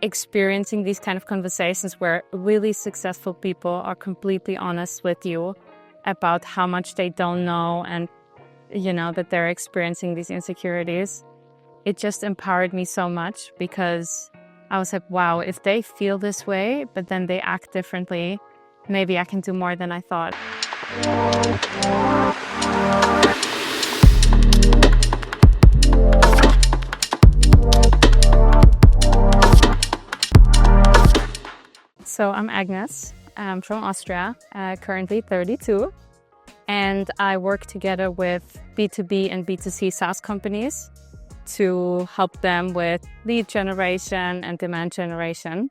experiencing these kind of conversations where really successful people are completely honest with you about how much they don't know and, that they're experiencing these insecurities, it just empowered me so much because I was like, wow, if they feel this way, but then they act differently, maybe I can do more than I thought. So I'm Agnes. I'm from Austria, currently 32. And I work together with B2B and B2C SaaS companies to help them with lead generation and demand generation.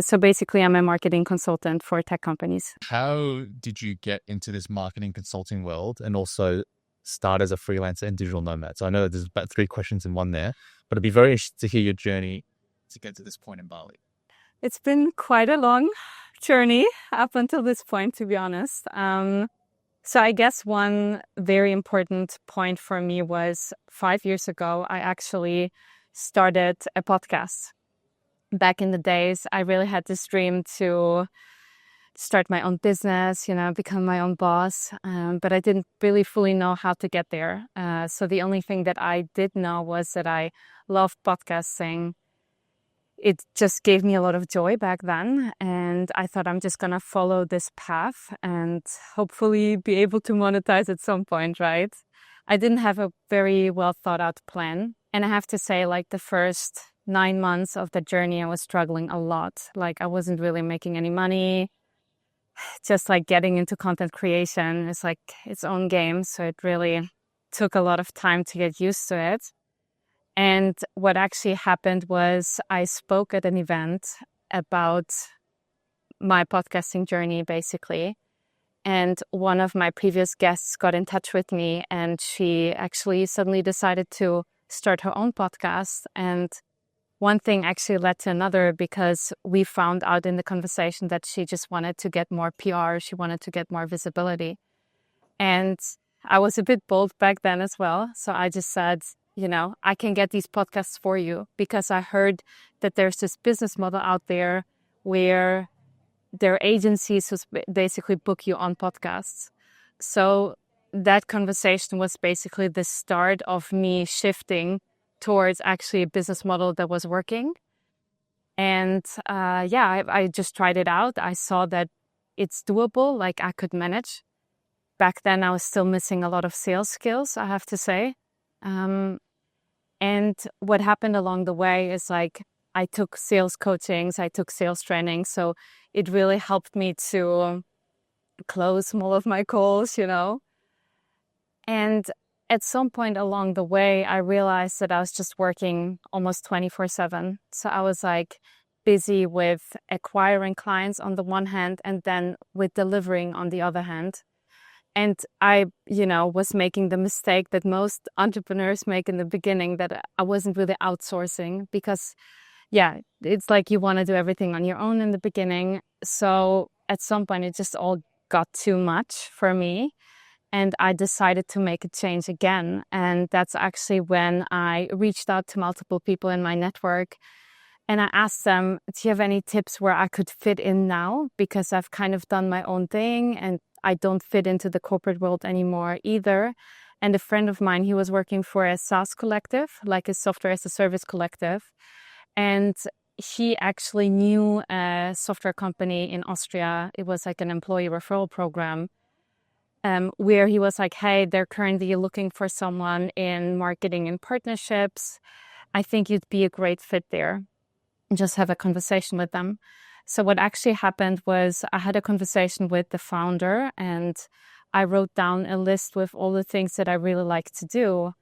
So basically, I'm a marketing consultant for tech companies. How did you get into this marketing consulting world and also start as a freelancer and digital nomad? So I know that there's about 3 questions in one there, but I'd be very interested to hear your journey to get to this point in Bali. It's been quite a long journey up until this point, to be honest. So I guess one very important point for me was 5 years ago, I actually started a podcast. Back in the days, I really had this dream to start my own business, become my own boss. But I didn't really fully know how to get there. So the only thing that I did know was that I loved podcasting. It just gave me a lot of joy back then. And I thought I'm just going to follow this path and hopefully be able to monetize at some point, right? I didn't have a very well thought out plan. And I have to say, the first 9 months of the journey, I was struggling a lot. I wasn't really making any money. Just getting into content creation is its own game. So it really took a lot of time to get used to it. And what actually happened was I spoke at an event about my podcasting journey, basically. And one of my previous guests got in touch with me, and she actually suddenly decided to start her own podcast. And one thing actually led to another, because we found out in the conversation that she just wanted to get more PR. She wanted to get more visibility. And I was a bit bold back then as well. So I just said, I can get these podcasts for you, because I heard that there's this business model out there where their agencies basically book you on podcasts. So that conversation was basically the start of me shifting towards actually a business model that was working. And I just tried it out. I saw that it's doable, I could manage. Back then, I was still missing a lot of sales skills, I have to say. And what happened along the way is I took sales coachings, I took sales training. So it really helped me to close more of my calls, And at some point along the way, I realized that I was just working almost 24/7. So I was busy with acquiring clients on the one hand, and then with delivering on the other hand. And I, was making the mistake that most entrepreneurs make in the beginning, that I wasn't really outsourcing, because, it's you want to do everything on your own in the beginning. So at some point, it just all got too much for me. And I decided to make a change again. And that's actually when I reached out to multiple people in my network. And I asked them, do you have any tips where I could fit in now? Because I've kind of done my own thing and I don't fit into the corporate world anymore either. And a friend of mine, he was working for a SaaS collective, a software as a service collective. And he actually knew a software company in Austria. It was an employee referral program, where he was hey, they're currently looking for someone in marketing and partnerships. I think you'd be a great fit there. Just have a conversation with them. So what actually happened was I had a conversation with the founder, and I wrote down a list with all the things that I really like to do.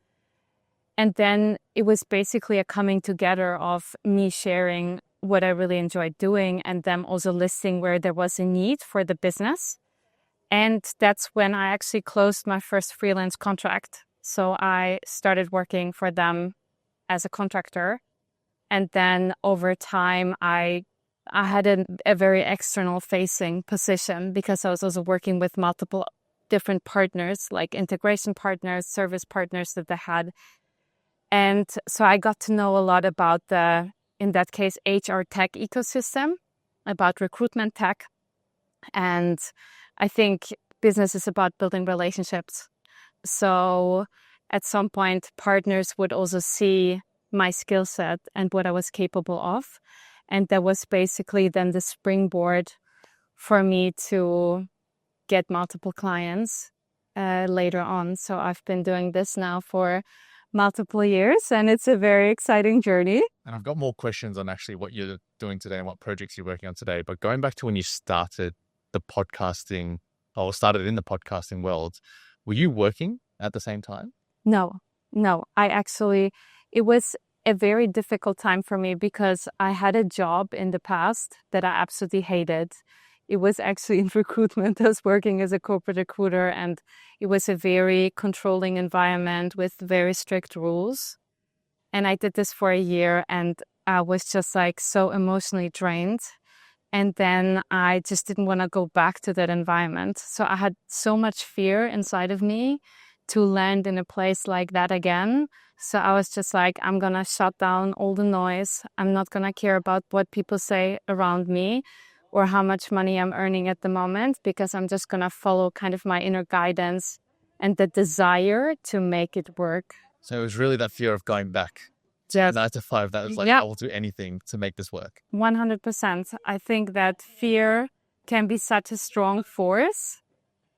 And then it was basically a coming together of me sharing what I really enjoyed doing, and them also listing where there was a need for the business. And that's when I actually closed my first freelance contract. So I started working for them as a contractor. And then over time, I had a very external facing position, because I was also working with multiple different partners, integration partners, service partners that they had. And so I got to know a lot about the in that case, HR tech ecosystem, about recruitment tech. And I think business is about building relationships. So at some point, partners would also see my skill set and what I was capable of. And that was basically then the springboard for me to get multiple clients later on. So I've been doing this now for multiple years, and it's a very exciting journey. And I've got more questions on actually what you're doing today and what projects you're working on today. But going back to when you started the podcasting, or started in the podcasting world, were you working at the same time? No. It was a very difficult time for me because I had a job in the past that I absolutely hated. It was actually in recruitment. I was working as a corporate recruiter, and it was a very controlling environment with very strict rules. And I did this for a year, and I was just like so emotionally drained. And then I just didn't want to go back to that environment. So I had so much fear inside of me to land in a place like that again. So I was just like, I'm going to shut down all the noise. I'm not going to care about what people say around me or how much money I'm earning at the moment, because I'm just going to follow kind of my inner guidance and the desire to make it work. So it was really that fear of going back. Just 9 to 5, that was like, I will do anything to make this work. 100%. I think that fear can be such a strong force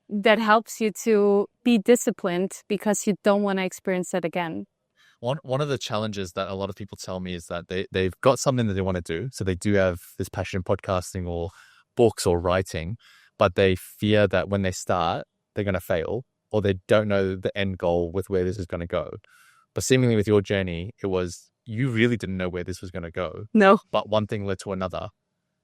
that helps you to be disciplined because you don't want to experience that again. One of the challenges that a lot of people tell me is that they've got something that they want to do. So they do have this passion in podcasting or books or writing, but they fear that when they start, they're going to fail, or they don't know the end goal with where this is going to go. But seemingly with your journey, it was, you really didn't know where this was going to go. No. But one thing led to another.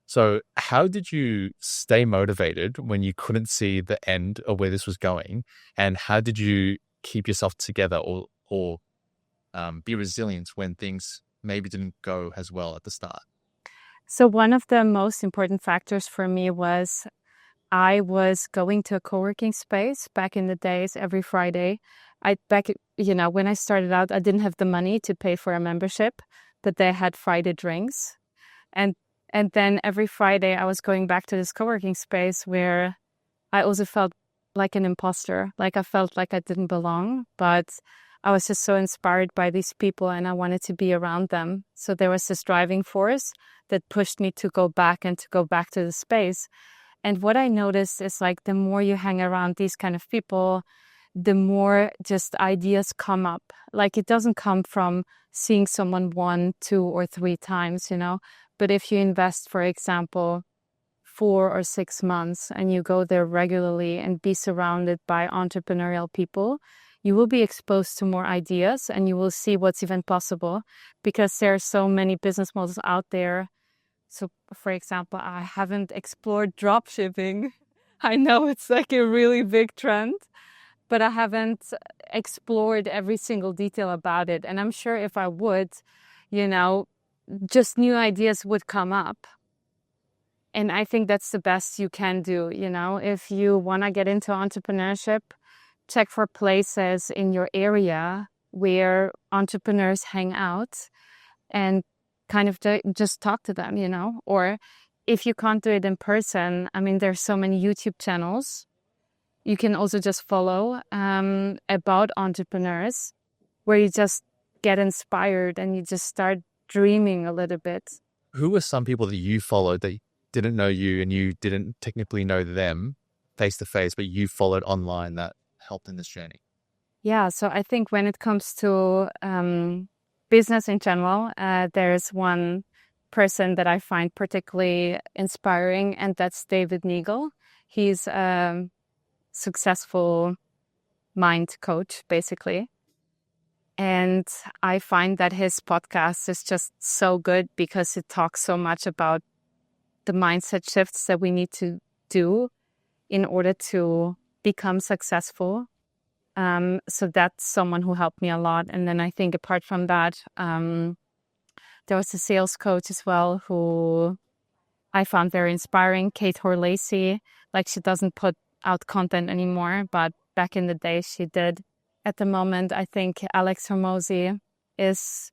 So how did you stay motivated when you couldn't see the end of where this was going? And how did you keep yourself together or be resilient when things maybe didn't go as well at the start? So one of the most important factors for me was I was going to a co-working space back in the days every Friday. When I started out, I didn't have the money to pay for a membership, but they had Friday drinks. And then every Friday I was going back to this co-working space where I also felt like an imposter. Like I felt like I didn't belong, but I was just so inspired by these people and I wanted to be around them. So there was this driving force that pushed me to go back to the space. And what I noticed is like the more you hang around these kind of people, the more just ideas come up. Like it doesn't come from seeing someone 1, 2, or 3 times, But if you invest, for example, 4 or 6 months and you go there regularly and be surrounded by entrepreneurial people, you will be exposed to more ideas and you will see what's even possible, because there are so many business models out there. So, for example, I haven't explored drop shipping. I know it's like a really big trend, but I haven't explored every single detail about it. And I'm sure if I would, just new ideas would come up. And I think that's the best you can do. If you want to get into entrepreneurship, check for places in your area where entrepreneurs hang out and kind of just talk to them, Or if you can't do it in person, there's so many YouTube channels you can also just follow about entrepreneurs where you just get inspired and you just start dreaming a little bit. Who were some people that you followed that didn't know you and you didn't technically know them face to face, but you followed online that helped in this journey? Yeah, so I think when it comes to business in general, there's one person that I find particularly inspiring, and that's David Neagle. He's a successful mind coach, basically. And I find that his podcast is just so good because it talks so much about the mindset shifts that we need to do in order to become successful. So that's someone who helped me a lot. And then I think apart from that, there was a sales coach as well who I found very inspiring, Kate Horlacy. Like, she doesn't put out content anymore, but back in the day she did. At the moment, I think Alex Hormozy is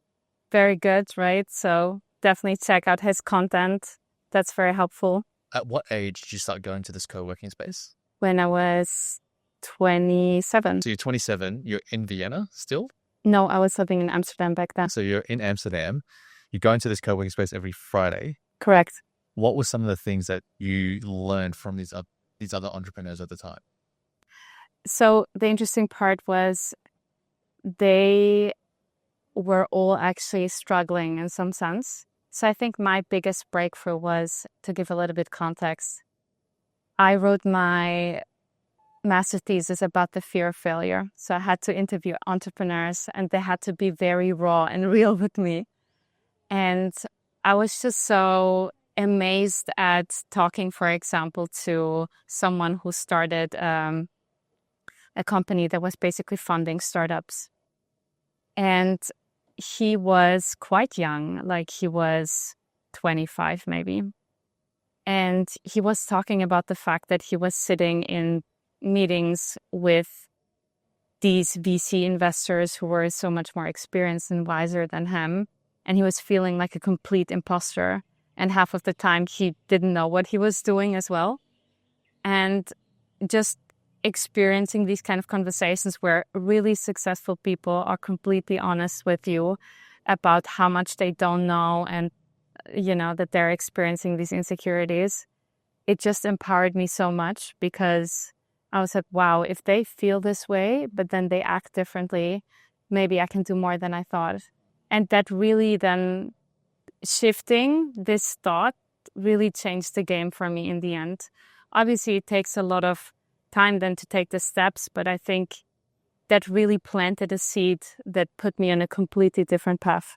very good, right? So definitely check out his content. That's very helpful. At what age did you start going to this co-working space? When I was 27. So you're 27, you're in Vienna still? No, I was living in Amsterdam back then. So you're in Amsterdam, you go into this co-working space every Friday. Correct. What were some of the things that you learned from these other entrepreneurs at the time? So the interesting part was they were all actually struggling in some sense. So I think my biggest breakthrough was, to give a little bit context, I wrote my master thesis about the fear of failure. So I had to interview entrepreneurs and they had to be very raw and real with me. And I was just so amazed at talking, for example, to someone who started a company that was basically funding startups. And he was quite young, like he was 25 maybe. And he was talking about the fact that he was sitting in meetings with these VC investors who were so much more experienced and wiser than him. And he was feeling like a complete imposter. And half of the time he didn't know what he was doing as well. And just experiencing these kind of conversations where really successful people are completely honest with you about how much they don't know and, that they're experiencing these insecurities. It just empowered me so much because I was like, wow, if they feel this way, but then they act differently, maybe I can do more than I thought. And that really then shifting this thought really changed the game for me in the end. Obviously, it takes a lot of time then to take the steps, but I think that really planted a seed that put me on a completely different path.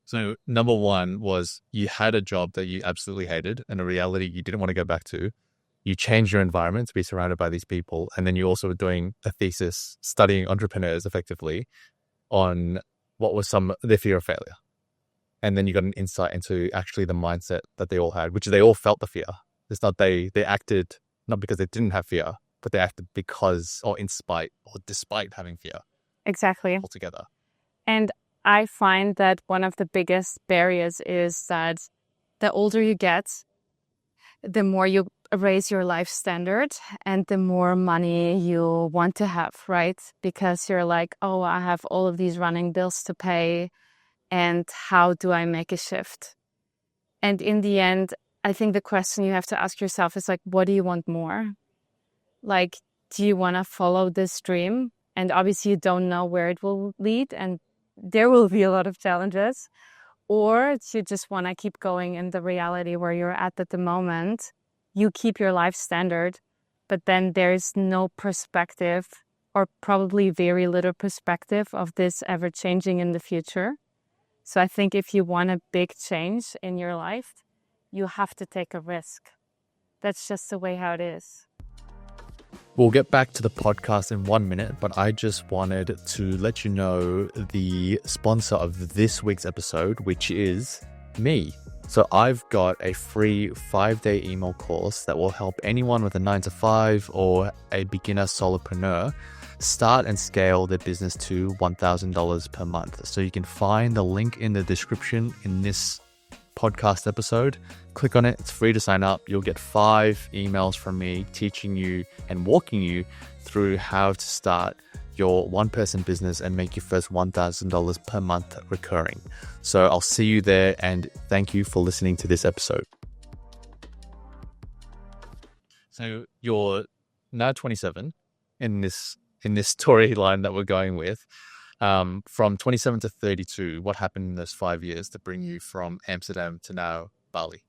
So number one was you had a job that you absolutely hated and a reality you didn't want to go back to. You changed your environment to be surrounded by these people. And then you also were doing a thesis, studying entrepreneurs effectively on what was their fear of failure. And then you got an insight into actually the mindset that they all had, which they all felt the fear. It's not they acted not because they didn't have fear, but they acted because or in spite or despite having fear. Exactly. Altogether. And I find that one of the biggest barriers is that the older you get, the more you raise your life standard and the more money you want to have, right? Because you're like, oh, I have all of these running bills to pay. And how do I make a shift? And in the end, I think the question you have to ask yourself is like, what do you want more? Like, do you want to follow this dream? And obviously you don't know where it will lead and there will be a lot of challenges. Or do you just want to keep going in the reality where you're at the moment? You keep your life standard, but then there's no perspective or probably very little perspective of this ever changing in the future. So I think if you want a big change in your life, you have to take a risk. That's just the way how it is. We'll get back to the podcast in 1 minute, but I just wanted to let you know the sponsor of this week's episode, which is me. So I've got a free 5-day email course that will help anyone with a 9-to-5 or a beginner solopreneur start and scale their business to $1,000 per month. So you can find the link in the description in this podcast episode. Click on it. It's free to sign up. You'll get 5 emails from me teaching you and walking you through how to start your one-person business and make your first $1,000 per month recurring. So I'll see you there, and thank you for listening to this episode. So you're now 27 in this storyline that we're going with. From 27 to 32, what happened in those 5 years to bring you from Amsterdam to now Bali?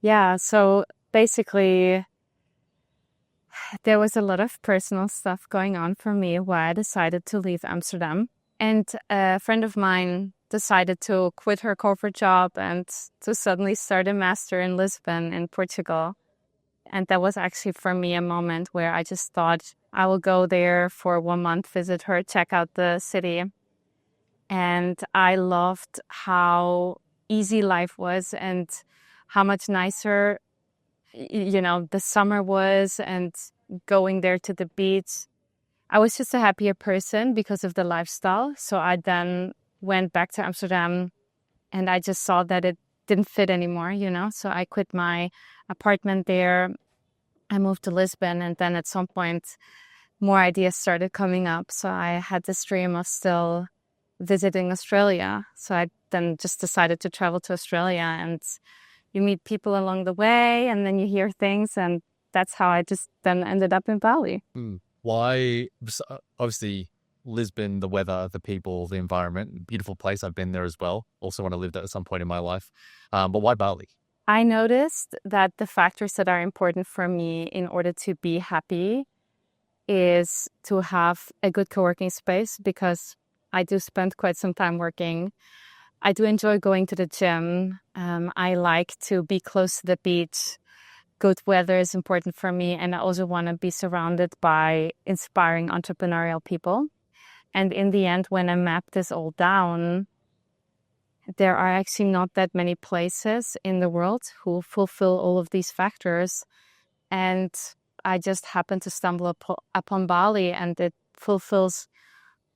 Yeah, so basically there was a lot of personal stuff going on for me why I decided to leave Amsterdam. And a friend of mine decided to quit her corporate job and to suddenly start a master in Lisbon in Portugal. And that was actually for me a moment where I just thought I will go there for 1 month, visit her, check out the city. And I loved how easy life was and how much nicer, the summer was and going there to the beach. I was just a happier person because of the lifestyle. So I then went back to Amsterdam And I just saw that it didn't fit anymore, So I quit my apartment there. I moved to Lisbon, and then at some point, more ideas started coming up. So I had this dream of still visiting Australia. So I then just decided to travel to Australia, and you meet people along the way, and then you hear things, and that's how I just then ended up in Bali. Why? Obviously, Lisbon, the weather, the people, the environment, beautiful place. I've been there as well. Also want to live there at some point in my life. But why Bali? I noticed that the factors that are important for me in order to be happy is to have a good co-working space, because I do spend quite some time working. I do enjoy going to the gym. I like to be close to the beach. Good weather is important for me. And I also want to be surrounded by inspiring entrepreneurial people. And in the end, when I map this all down, there are actually not that many places in the world who fulfill all of these factors. And I just happened to stumble upon Bali, and it fulfills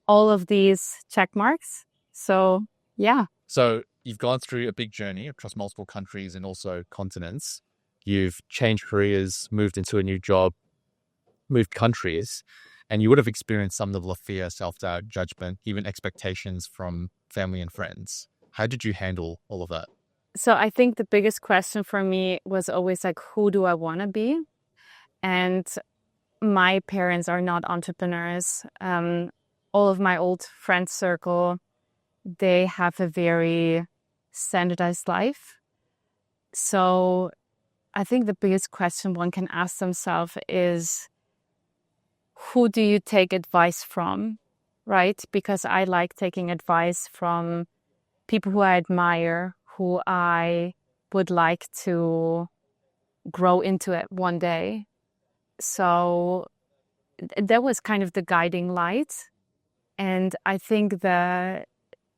all of these check marks. So, yeah. So you've gone through a big journey across multiple countries and also continents. You've changed careers, moved into a new job, moved countries, and you would have experienced some level of fear, self-doubt, judgment, even expectations from family and friends. How did you handle all of that? So I think the biggest question for me was always like, who do I want to be? And my parents are not entrepreneurs. All of my old friend circle, they have a very standardized life. So I think the biggest question one can ask themselves is, who do you take advice from, right? Because I like taking advice from people who I admire, who I would like to grow into it one day. So that was kind of the guiding light. And I think the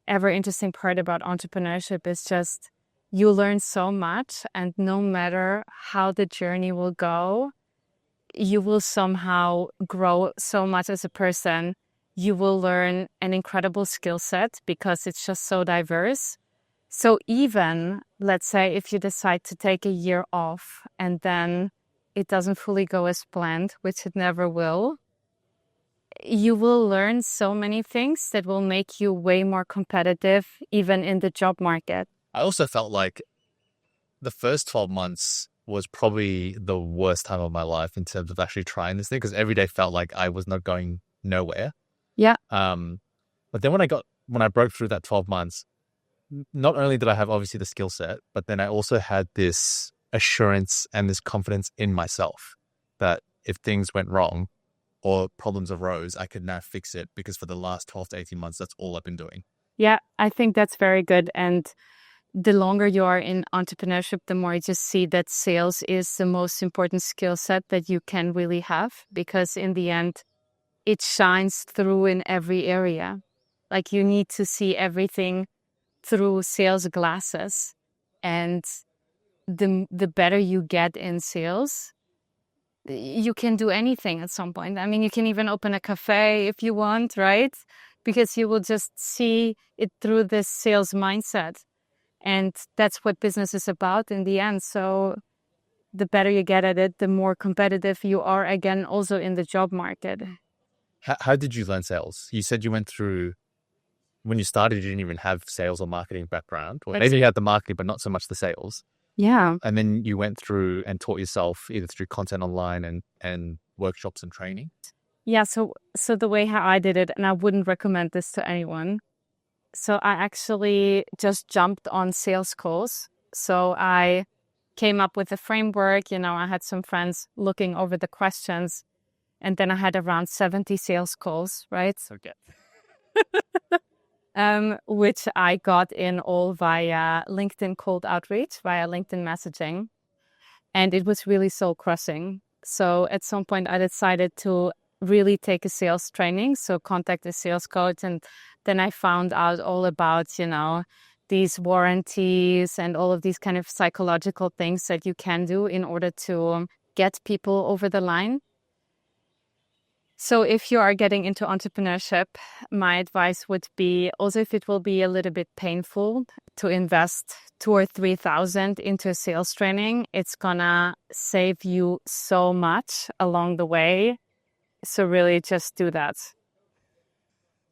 ever interesting part about entrepreneurship is just you learn so much, and no matter how the journey will go, you will somehow grow so much as a person. You will learn an incredible skill set because it's just so diverse. So even, let's say, if you decide to take a year off and then it doesn't fully go as planned, which it never will, you will learn so many things that will make you way more competitive, even in the job market. I also felt like the first 12 months was probably the worst time of my life in terms of actually trying this thing, because every day felt like I was not going nowhere. Yeah. But then when I broke through that 12 months, not only did I have obviously the skill set, but then I also had this assurance and this confidence in myself that if things went wrong or problems arose, I could now fix it, because for the last 12 to 18 months, that's all I've been doing. Yeah, I think that's very good. And the longer you are in entrepreneurship, the more you just see that sales is the most important skill set that you can really have, because in the end, it shines through in every area. Like, you need to see everything through sales glasses. And the better you get in sales, you can do anything at some point. I mean, you can even open a cafe if you want, right? Because you will just see it through this sales mindset. And that's what business is about in the end. So the better you get at it, the more competitive you are, again, also in the job market. How did you learn sales? You said you went through, when you started, you didn't even have sales or marketing background. Or maybe you had the marketing, but not so much the sales. Yeah. And then you went through and taught yourself either through content online and workshops and training. Yeah. So the way how I did it, and I wouldn't recommend this to anyone. So I actually just jumped on sales calls. So I came up with a framework. I had some friends looking over the questions, and then I had around 70 sales calls, right? Okay. Which I got in all via LinkedIn cold outreach, via LinkedIn messaging. And it was really soul crushing. So at some point I decided to really take a sales training. So contact a sales coach. And then I found out all about, these warranties and all of these kind of psychological things that you can do in order to get people over the line. So if you are getting into entrepreneurship, my advice would be, also if it will be a little bit painful to invest 2 or 3 thousand into sales training, it's gonna save you so much along the way. So really just do that.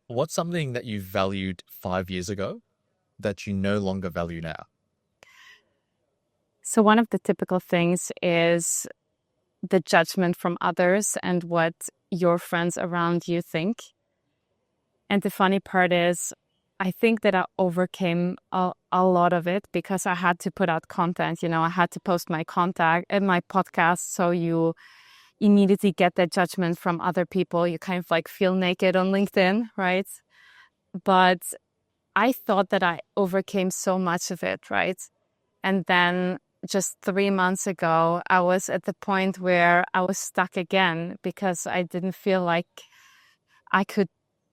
What's something that you valued 5 years ago that you no longer value now? So one of the typical things is the judgment from others and what your friends around you think. And the funny part is, I think that I overcame a lot of it because I had to put out content. I had to post my contact and my podcast. So you immediately get that judgment from other people. You kind of like feel naked on LinkedIn, right? But I thought that I overcame so much of it, right? And then just 3 months ago, I was at the point where I was stuck again because I didn't feel like I could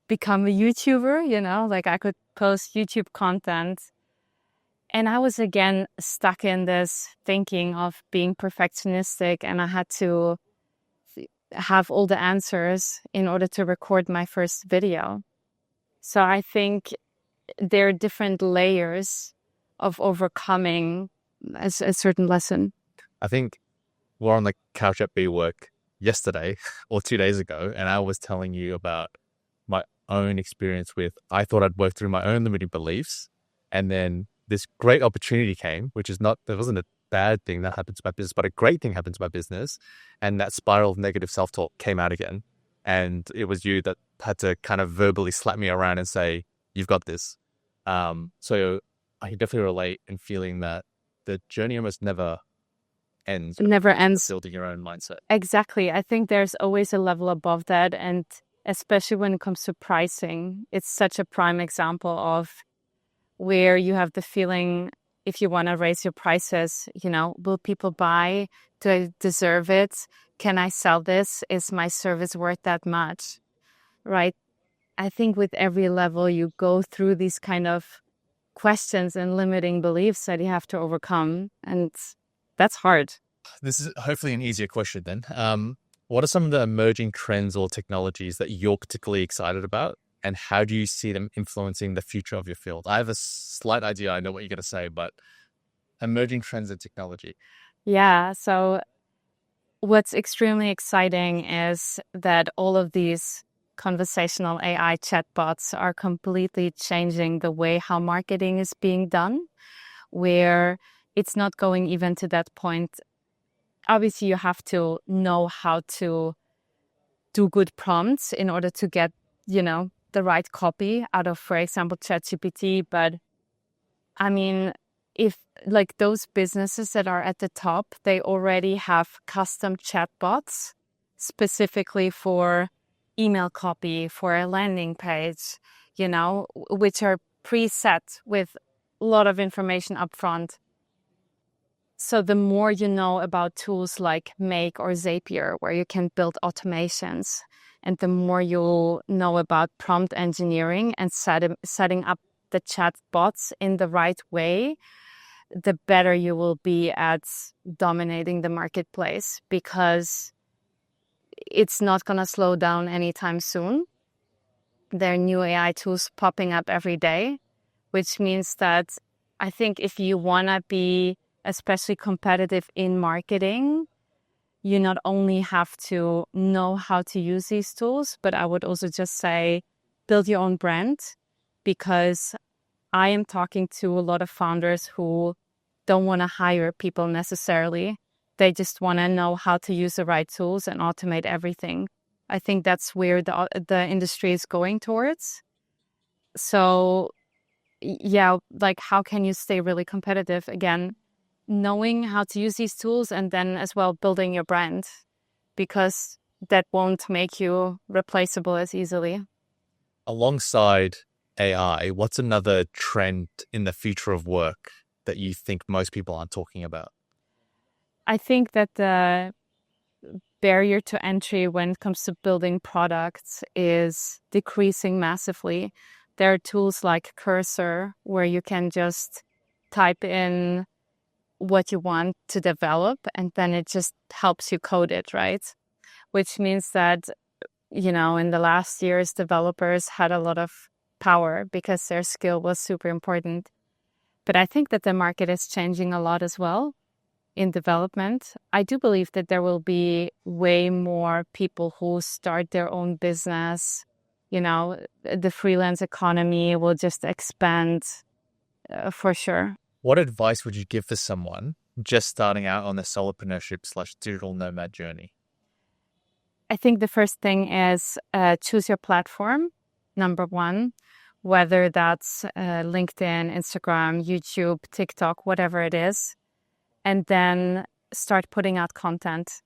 become a YouTuber, like I could post YouTube content. And I was again stuck in this thinking of being perfectionistic, and I had to have all the answers in order to record my first video. So I think there are different layers of overcoming a certain lesson. I think we're on the couch at BWork yesterday or 2 days ago, and I was telling you about my own experience with, I thought I'd work through my own limiting beliefs, and then this great opportunity came, which is not, there wasn't a bad thing that happened to my business, but a great thing happened to my business. And that spiral of negative self-talk came out again. And it was you that had to kind of verbally slap me around and say, you've got this. So I can definitely relate in feeling that the journey almost never ends. It never ends. Building your own mindset. Exactly. I think there's always a level above that. And especially when it comes to pricing, it's such a prime example of where you have the feeling, if you want to raise your prices, will people buy? Do I deserve it? Can I sell this? Is my service worth that much? Right? I think with every level, you go through these kind of questions and limiting beliefs that you have to overcome. And that's hard. This is hopefully an easier question then. What are some of the emerging trends or technologies that you're particularly excited about? And how do you see them influencing the future of your field? I have a slight idea. I know what you're going to say, but emerging trends in technology. Yeah. So what's extremely exciting is that all of these conversational AI chatbots are completely changing the way how marketing is being done, where it's not going even to that point. Obviously, you have to know how to do good prompts in order to get, the right copy out of, for example, ChatGPT. But I mean, if like those businesses that are at the top, they already have custom chatbots specifically for email copy, for a landing page, which are preset with a lot of information upfront. So the more you know about tools like Make or Zapier, where you can build automations, and the more you'll know about prompt engineering and setting up the chat bots in the right way, the better you will be at dominating the marketplace, because it's not going to slow down anytime soon. There are new AI tools popping up every day, which means that I think if you want to be especially competitive in marketing, you not only have to know how to use these tools, but I would also just say build your own brand, because I am talking to a lot of founders who don't want to hire people necessarily. They just want to know how to use the right tools and automate everything. I think that's where the industry is going towards. So yeah, like how can you stay really competitive? Again, knowing how to use these tools, and then as well building your brand, because that won't make you replaceable as easily. Alongside AI, what's another trend in the future of work that you think most people aren't talking about? I think that the barrier to entry when it comes to building products is decreasing massively. There are tools like Cursor where you can just type in what you want to develop, and then it just helps you code it, right? Which means that in the last years, developers had a lot of power because their skill was super important. But I think that the market is changing a lot as well in development. I do believe that there will be way more people who start their own business. The freelance economy will just expand for sure. What advice would you give for someone just starting out on the solopreneurship/digital nomad journey? I think the first thing is choose your platform, number one, whether that's LinkedIn, Instagram, YouTube, TikTok, whatever it is, and then start putting out content.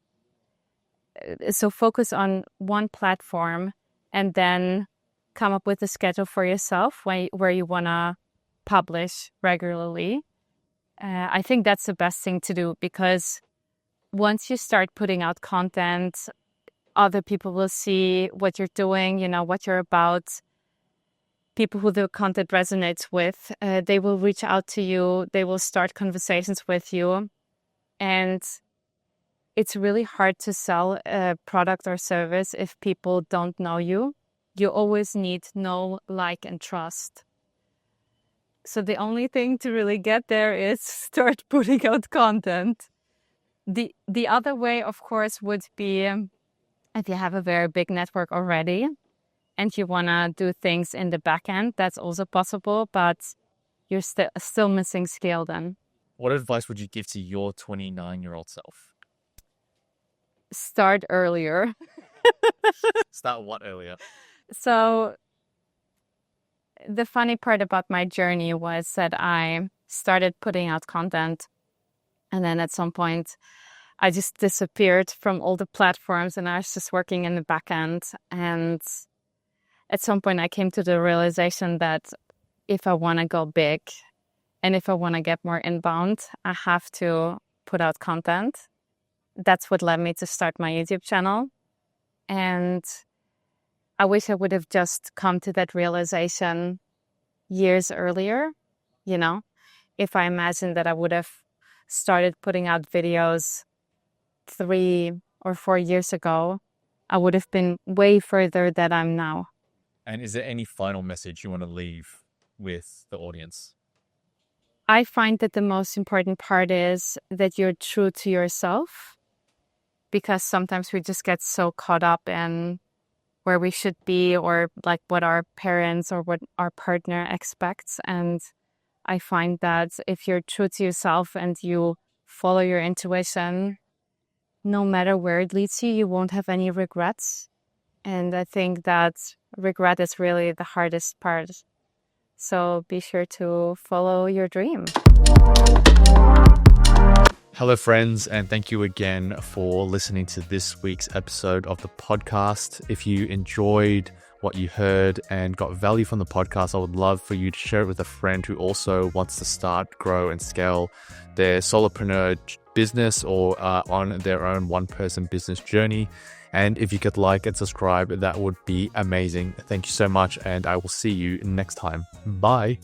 So focus on one platform and then come up with a schedule for yourself where you want to publish regularly. I think that's the best thing to do, because once you start putting out content, other people will see what you're doing, what you're about. People who the content resonates with, they will reach out to you. They will start conversations with you. And it's really hard to sell a product or service if people don't know you. You always need know, like, and trust. So the only thing to really get there is start putting out content. The other way, of course, would be if you have a very big network already and you want to do things in the back end, that's also possible, but you're still missing scale then. What advice would you give to your 29-year-old self? Start earlier. Start what earlier? So the funny part about my journey was that I started putting out content, and then at some point I just disappeared from all the platforms and I was just working in the back end. And at some point I came to the realization that if I want to go big and if I want to get more inbound, I have to put out content. That's what led me to start my YouTube channel. And I wish I would have just come to that realization years earlier. If I imagined that I would have started putting out videos 3 or 4 years ago, I would have been way further than I'm now. And is there any final message you want to leave with the audience? I find that the most important part is that you're true to yourself, because sometimes we just get so caught up in where we should be or like what our parents or what our partner expects. And I find that if you're true to yourself and you follow your intuition, no matter where it leads you, you won't have any regrets. And I think that regret is really the hardest part. So be sure to follow your dream. Hello, friends, and thank you again for listening to this week's episode of the podcast. If you enjoyed what you heard and got value from the podcast, I would love for you to share it with a friend who also wants to start, grow, and scale their solopreneur business or on their own one-person business journey. And if you could like and subscribe, that would be amazing. Thank you so much, and I will see you next time. Bye.